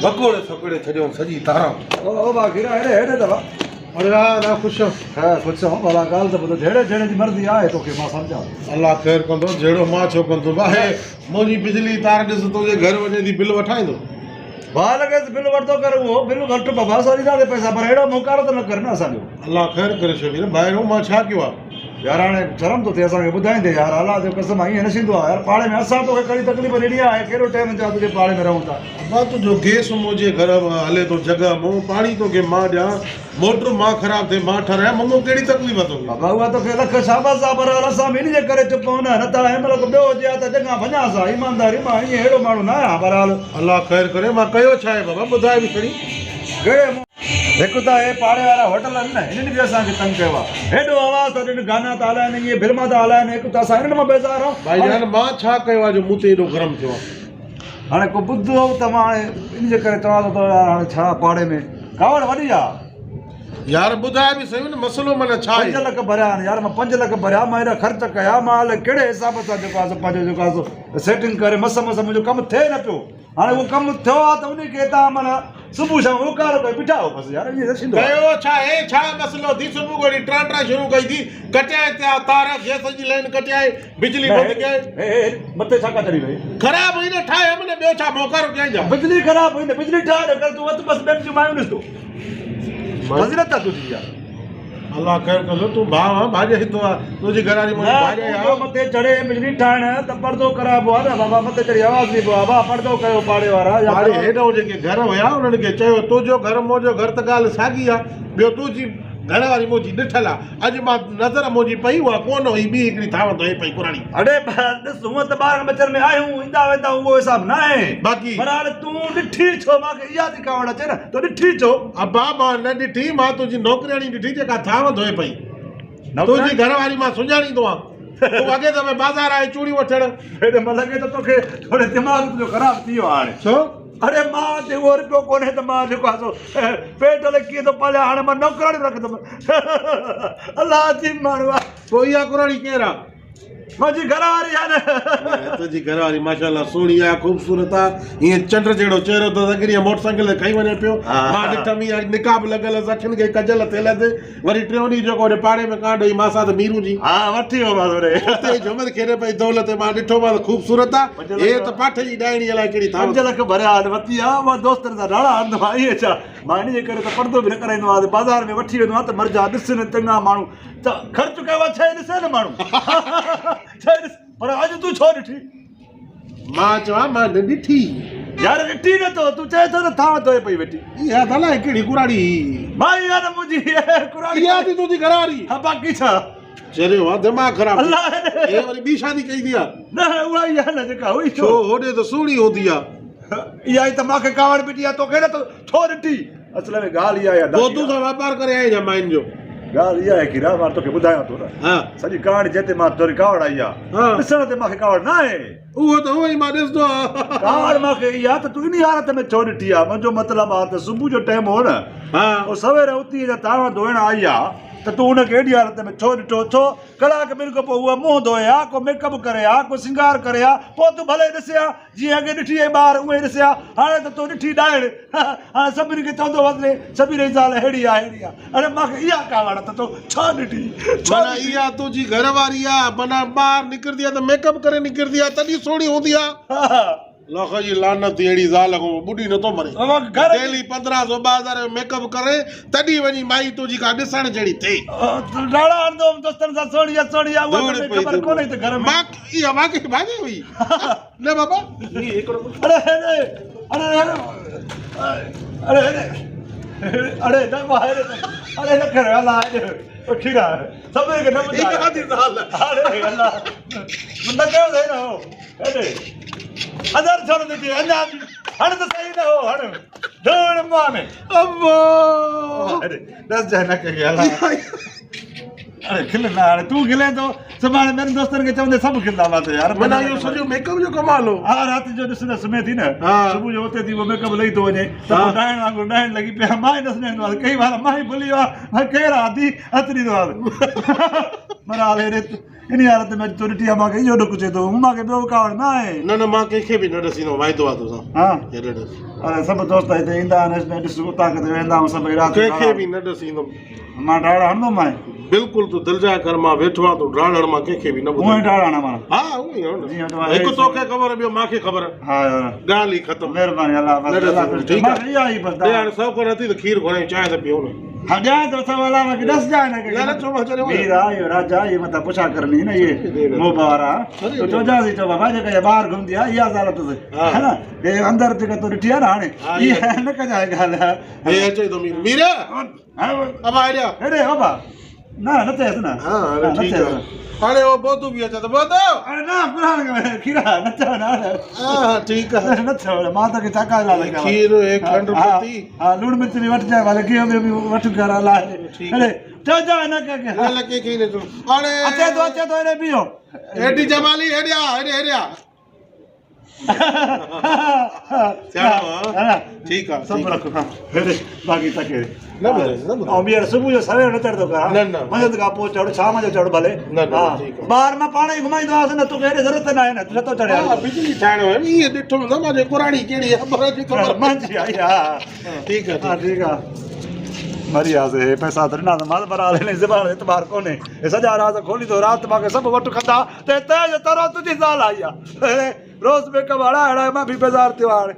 बकोड़े सकोड़े छॾियो सॼी तारां ओ बाकी हेड़े हेड़े दवा अरे ना ख़ुशि हा ख़ुशि हूं भला ॻाल्हि त ॿुधो जहिड़े जहिड़े जी मर्ज़ी आहे तोखे मां सम्झां अलाह ख़ैरु कंदो जहिड़ो मां छो कंदो आहे मुंहिंजी बिजली तार ॾिस तुंहिंजे घर वञे थी बिल वठाईंदो भाउ लॻेसि बिल वरितो कर उहो बिल घटि बाबा सां ॾींदासीं पैसा पर अहिड़ो मुकारो त न कर न असांजो अलाह ख़ैरु करे शबीर ॿाहिरों मां छा कयो आहे यार हाणे शर्म थो थिए असांखे ॿुधाईंदे यार अलाह जो कसम ईअं न थींदो आहे यार पाड़े में असां तोखे कहिड़ी तकलीफ़ ॾिनी आहे कहिड़ो टाइम थियो आहे तुंहिंजे पाड़े में रहूं था अब्बा तुंहिंजो गैस मुंहिंजे घर हले थो जॻह मूं पाणी तोखे मां ॾियां मोटर मां ख़राबु थिए मां ठहिरायां मूं कहिड़ी तकलीफ़ तोखे बाबा उहा तोखे लख शाबाश आहे पर असां बि इन जे करे चुप न त हिन महिल ॿियो हुजे हा त चङा वञासीं हा ईमानदारी मां ईअं अहिड़ो माण्हू न आहियां बहरहाल अलाह ख़ैरु करे मां कयो छा आहे बाबा ॿुधाए बि खणी कहिड़े हिकु त हे पाड़े वारा होटल आहिनि न हिननि बि असांखे तंग कयो आहे हेॾो आवाज़ था ॾियनि गाना था हलाइनि इहे फिल्मा था हलाइनि हिकु त असां हिननि मां बेज़ार आहियूं भाई जान मां छा कयो आहे जो मूं ते एॾो गरम थियो आहे हाणे को ॿुधो त मां हाणे इन जे करे चवां थो यार हाणे छा पाड़े में कावड़ वॾी आहे यार ॿुधाए बि सही न मसलो माना छा 5 लख भरिया आहिनि यार मां 5 लख भरिया मां हेॾा ख़र्च कया मां हाल कहिड़े हिसाब सां जेको आहे पंहिंजो जेको आहे सेटिंग करे मस मुंहिंजो कमु थिए न पियो हाणे उहो कमु थियो आहे त उन खे तव्हां माना सुबुह शाम उकारो करे बिठाओ बसि यार इहो थींदो कयो छा हे छा मसलो थी सुबुह खां ट्रा शुरू कई थी कटियाए त्या तार गैस जी लाइन कटियाए बिजली बंदि कयाए मथे छा का चढ़ी वई ख़राब हुई न ठाहे मने ॿियो छा मोकारो कयां जा बिजली ख़राब हुई न बिजली ठाहे कर तूं वत बस ॿियनि जूं मायूं ॾिस तूं फज़ीलत आहे तुंहिंजी यार अल्लाह ख़ैरु कंदो तूं भाउ आहे भाॼे हितो आहे तुंहिंजी घरवारी मुंहिंजी भाॼे आहे मथे चढ़े बिजली ठाहिण त पर्दो कराइबो आहे न बाबा मथे चढ़ी आवाज़ ॾिबो आहे बाबा पर्दो कयो पाड़े वारा हाणे हेॾो जेके घर हुया उन्हनि खे चयो तुंहिंजो घर मुंहिंजो घर त ॻाल्हि साॻी आहे ॿियो तुंहिंजी घरवारी मुंहिंजी ॾिठल आहे अॼु मां नज़र मुंहिंजी पई उहा कोन हुई ॿी हिकिड़ी थाव ते पई पुराणी अड़े ॾिस हूअं त ॿार बचर में आहियूं ईंदा वेंदा उहो हिसाब न आहे बाक़ी पर हाणे तूं ॾिठी छो मूंखे इहा थी कावड़ अचे न तूं ॾिठी छो अब्बा मां न ॾिठी मां तुंहिंजी नौकिराणी ॾिठी जेका थाव धोए पई तुंहिंजी घरवारी मां सुञाणींदो आहियां तूं अॻे दफ़े बाज़ार आहे चूड़ी वठण हेॾे मां लॻे त तोखे थोरे दिमाग़ तुंहिंजो ख़राबु थी वियो आहे हाणे छो अरे मां ते उहो रुपयो कोन्हे त मां जेको आहे सो पेट लाइ कीअं थो पालियां हाणे मां नौकराणी रखंदुमि अलाह जी माण्हू आहे पोइ इहा कुराणी केरु आहे मुंहिंजी घरवारी आहे न तुंहिंजी घरवारी माशाल्लाह सुहिणी आहे ख़ूबसूरत आहे ईअं चंड जहिड़ो चहिरो त अॻिरी मोटरसाइकिल ते खई वञे पियो मां ॾिठमि इहा निकाब लॻल अखियुनि खे कजल थियल वरी टियों ॾींहुं जेको होॾे पाड़े में कांड हुई मासा त मीरू जी हा वठी वियोमांसि हुते झुमर खेॾे पई दौलत मां ॾिठोमांसि ख़ूबसूरत आहे हे त पाठ जी डायणी अलाए कहिड़ी 5 लख भरिया वरिती आहे मां दोस्तनि सां ॾाढा हणंदो आहियां ईअं छा मां इन जे करे त पर्दो बि न कराईंदो आहियां बाज़ार में वठी वेंदो आहियां त मर्जा ॾिस न चङा माण्हू त ख़र्चु कयो आहे छह ॾिसे न माण्हू छह ॾिस पर अॼु तूं छो ॾिठी मां चवां मां न ॾिठी यार ॾिठी नथो तूं चए थो न थाव धोए पई वेठी इहा त अलाए कहिड़ी कुराड़ी मां इहा त मुंहिंजी कुराड़ी इहा थी तुंहिंजी घरवारी हा बाक़ी छा चरियो आहे दिमाग़ ख़राब अलाह हे वरी ॿी शादी कई थी आहे न उहा ई आहे न जेका हुई छो होॾे त सुहिणी हूंदी आहे इहा ई त मूंखे कावड़ बीठी आहे तोखे न छो ॾिठी असल में ॻाल्हि इहा आहे पोइ तूं सां वापार करे आई छा माइन जो ॻाल्हि इहा आहे की मां तोखे ॿुधायां थो न हा सॼी कहाणी जिते मां तुंहिंजी कावड़ आई आहे ॾिसण ते मूंखे कावड़ न आहे उहो त उहो ई मां ॾिसंदो आहियां कावड़ मूंखे इहा त तूं इन हालत में छो ॾिठी आहे मुंहिंजो मतिलबु आहे त सुबुह जो टाइम हो न हा पोइ सवेर उथी ताव धोइण आई आहे त तूं हुनखे एॾी हालत में छो ॾिठो छो कलाक ॿिनि खां पोइ उहा मुंहुं धोए हा को मेकअप करे हा को सिंगार करे हा पोइ तूं भले ॾिसे हा जीअं अॻे ॾिठी आहे ॿार उहे ॾिसे हा हाणे त तूं ॾिठी ॾाइण हाणे सभिनी खे चवंदो वञे सभिनी जी ज़ाल अहिड़ी आहे अहिड़ी आहे अरे मूंखे इहा कावड़ त तूं छा ॾिठी माना इहा तुंहिंजी घरवारी आहे माना ॿाहिरि निकिरंदी आहे त मेकअप करे निकिरंदी आहे तॾहिं सोढ़ी हूंदी आहे लख जी लानत अहिड़ी ज़ाल को ॿुधी नथो मरे डेली 1500 2000 में मेकअप करे तॾहिं वञी माई तुंहिंजी का ॾिसण जहिड़ी थिए ॾाढा हणंदो हुउमि दोस्तनि सां सोढ़ी आहे उहा ख़बर कोन्हे त घर में इहा मूंखे भाॼी हुई न बाबा अरे अरे अरे अरे न ॿाहिरि अरे न कर अलाह खीरा सभिनी खे न ॿुधाए अलाह न कयो थिए न हो हेॾे अंदर छो न ॾिठी अञा हण त सही न हो हण धोइण मुंहं में अम्बो अरे दस जाए न कहिड़ी अलाह अरे खिलंदा हाणे तूं खिले थो सुभाणे मेरे दोस्तनि खे चवंदे सभु खिलंदा मां यार माना इहो सॼो मेकअप जो कमाल हो हा राति जो ॾिस न सुम्हे थी न हा। सुबुह जो उते थी उहो मेकअप लही थो वञे त पोइ ॾाइण वांगुरु ॾाइण लॻी पिया मां ई न सुञाणींदो आहे कई बार मां ई भुली वियो आहे केरु आहे दी हथु ॾींदो आहे पर हाल हेॾे इन हालत में तूं ॾिठी आहे मूंखे इहो ॾुकु चए थो मूंखे ॿियो कावड़ न आहे न मां कंहिंखे बि न ॾसींदो वाइदो आहे तोसां हा हेॾे ॾस अरे सभु दोस्त हिते ईंदा आहिनि ॾिस उतां किथे वेंदा आहियूं सभई राति कंहिंखे बि न ॾसींदो मां ॾाढा हणंदो मां बिल्कुलु तूं दिलि जा कर मां वेठो आहे तूं ड्राणण मां कंहिंखे बि न हूअं ई ॾाढा हणा मां हा उहो ई आहे जीअं न तव्हां हिकु तोखे ख़बर ॿियो मूंखे ख़बर हा यार ॻाल्हि ई ख़तमु महिरबानी अलाह बस न अलाह ॾिसो, कुझु ठीकु आहे। मां इहा ई बस ॾे हाणे सभु कोन थी त खीर घुरायूं चांहि त पियो न हाँ जाए तो सब वाला में दस जाए ना न न छो मां चयो मीरा ये राजा ये मतलब पुछा करनी ना ये मुबारा तो जो जा सी तो बाबा जे के बाहर घूमती है या हालत से है ना ये अंदर ते तो रिठिया ना हाने ये न का जाए गाल हे अचे तो मीरा अब आ जा अरे बाबा ना न ते ना हां अरे ठीक है हाणे वो बोतू भी अचे तो बोतू अरे ना पुराण खीरा न तो ना हां ठीक है न तो माता के चाका ला लगा खीर एक खंड पत्ती हां लूण मिर्च भी वट जाए वाले की भी वट करा ला अरे जा जा ना के न लगे की ने तो हाणे अचे तो ने पियो एडी जमाली हेडिया हेडिया ठीक है सब रखो हां हेडे बाकी तक न बुझे और मेरे सुबह जो सवेर न चढ़दो का न मदद का पो चढ़ शाम जो चढ़ भले न ठीक है बाहर में पानी घुमाईंदो आस न तो केड़े जरूरत न है न तू तो चढ़े हां बिजली ठाणो है ये डिठो न माजे पुरानी केड़ी है बर जी खबर मंजी आई हां ठीक है हां ठीक है मरिया से पैसा धरना तो माल बरा ले जबान एतबार कोने ए सजा रात खोली तो रात माके सब वट खंदा ते तेज तरो तुझी साल आया रोज में कबाड़ा हड़ा मैं भी बाजार त्योहार